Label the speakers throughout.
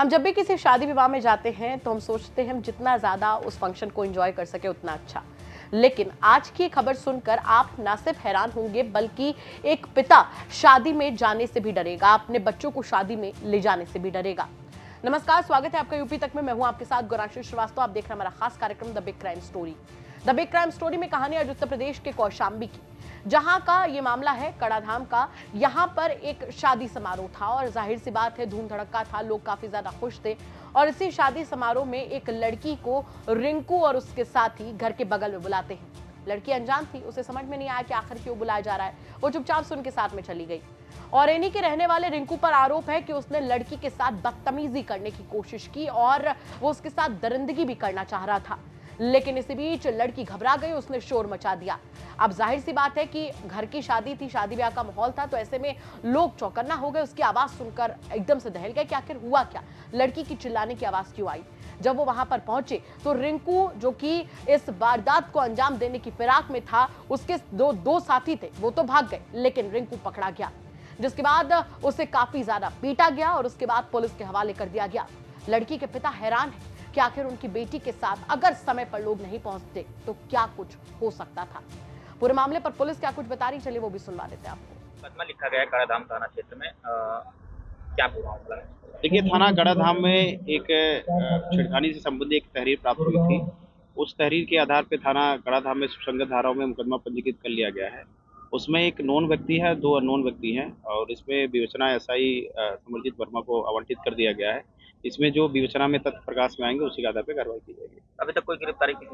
Speaker 1: हम जब भी किसी शादी विवाह में जाते हैं तो हम सोचते हैं हम जितना ज्यादा उस फंक्शन को एंजॉय कर सके उतना अच्छा। लेकिन आज की खबर सुनकर आप ना सिर्फ हैरान होंगे बल्कि एक पिता शादी में जाने से भी डरेगा, अपने बच्चों को शादी में ले जाने से भी डरेगा। नमस्कार, स्वागत है आपका यूपी तक में। मैं हूं आपके साथ गौरांशी श्रीवास्तव। आप देख रहे हैं हमारा खास कार्यक्रम the big crime story. The big crime story में कहानी आज उत्तर प्रदेश के कौशाम्बी की, जहां का ये मामला है कड़ाधाम का। यहां पर एक शादी समारोह था और जाहिर सी बात है धूम धड़क्का था, लोग काफी ज्यादा खुश थे। और इसी शादी समारोह में एक लड़की को रिंकू और उसके साथी घर के बगल में बुलाते हैं। लड़की अनजान थी, उसे समझ में नहीं आया कि आखिर क्यों बुलाया जा रहा है। वो चुपचाप से उनके साथ में चली गई। और इन्हीं के रहने वाले रिंकू पर आरोप है कि उसने लड़की के साथ बदतमीजी करने की कोशिश की और वो उसके साथ दरिंदगी भी करना चाह रहा था। लेकिन इसी बीच लड़की घबरा गई, उसने शोर मचा दिया। अब जाहिर सी बात है कि घर की शादी थी, शादी ब्याह का माहौल था, तो ऐसे में लोग चौकन्ना हो गए। उसकी आवाज सुनकर एकदम से दहल गए कि आखिर हुआ क्या, लड़की की चिल्लाने की आवाज क्यों आई। जब वो वहां पर पहुंचे तो रिंकू, जो कि इस वारदात को अंजाम देने की फिराक में था, उसके दो साथी थे, वो तो भाग गए, लेकिन रिंकू पकड़ा गया, जिसके बाद उसे काफी ज्यादा पीटा गया और उसके बाद पुलिस के हवाले कर दिया गया। लड़की के पिता हैरान है कि आखिर उनकी बेटी के साथ अगर समय पर लोग नहीं पहुंचते तो क्या कुछ हो सकता था। पूरे मामले पर पुलिस क्या कुछ बता रही, चलिए वो भी सुनवा देते हैं आपको।
Speaker 2: मुकदमा लिखा गया है कड़ाधाम थाना क्षेत्र में। क्या पूरा मामला है?
Speaker 3: देखिए, थाना कड़ाधाम में एक छेड़खानी से संबंधित एक तहरीर प्राप्त हुई थी। उस तहरीर के आधार पर थाना कड़ाधाम में सुसंगत धाराओं में मुकदमा पंजीकृत कर लिया गया है। उसमें एक नॉन व्यक्ति है, 2 अननोन व्यक्ति हैं और इसमें विवेचना एसआई समरजीत वर्मा को आवंटित कर दिया गया है। इसमें जो विवेचना में तथ्य प्रकाश में आएंगे उसी के आधार पर कार्रवाई की जाएगी।
Speaker 2: अभी तक कोई गिरफ्तारी की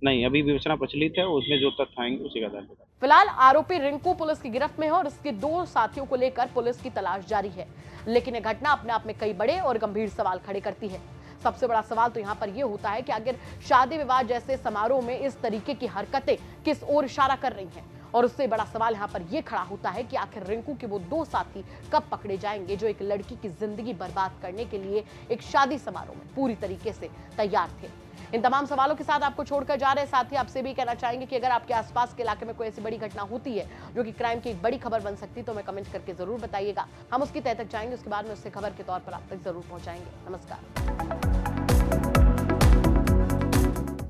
Speaker 3: नहीं, अभी विवेचना प्रचलित है, उसमें जो तथ्य आएंगे उसी के आधार पर।
Speaker 1: फिलहाल आरोपी रिंकू पुलिस की गिरफ्त में है और उसके 2 साथियों को लेकर पुलिस की तलाश जारी है। लेकिन यह घटना अपने आप में कई बड़े और गंभीर सवाल खड़े करती है। सबसे बड़ा सवाल तो यहाँ पर यह होता है कि अगर शादी विवाह जैसे समारोह में इस तरीके की हरकतें किस ओर इशारा कर रही हैं। और उससे बड़ा सवाल यहाँ पर यह खड़ा होता है कि आखिर रिंकू के वो 2 साथी कब पकड़े जाएंगे जो एक लड़की की जिंदगी बर्बाद करने के लिए एक शादी समारोह में पूरी तरीके से तैयार थे। इन तमाम सवालों के साथ आपको छोड़कर जा रहे हैं। साथ ही आपसे भी कहना चाहेंगे कि अगर आपके आसपास के इलाके में कोई ऐसी बड़ी घटना होती है जो कि क्राइम की एक बड़ी खबर बन सकती है तो हमें कमेंट करके जरूर बताइएगा। हम उसकी तह तक जाएंगे, उसके बाद में उससे खबर के तौर पर आप तक जरूर पहुंचाएंगे। नमस्कार।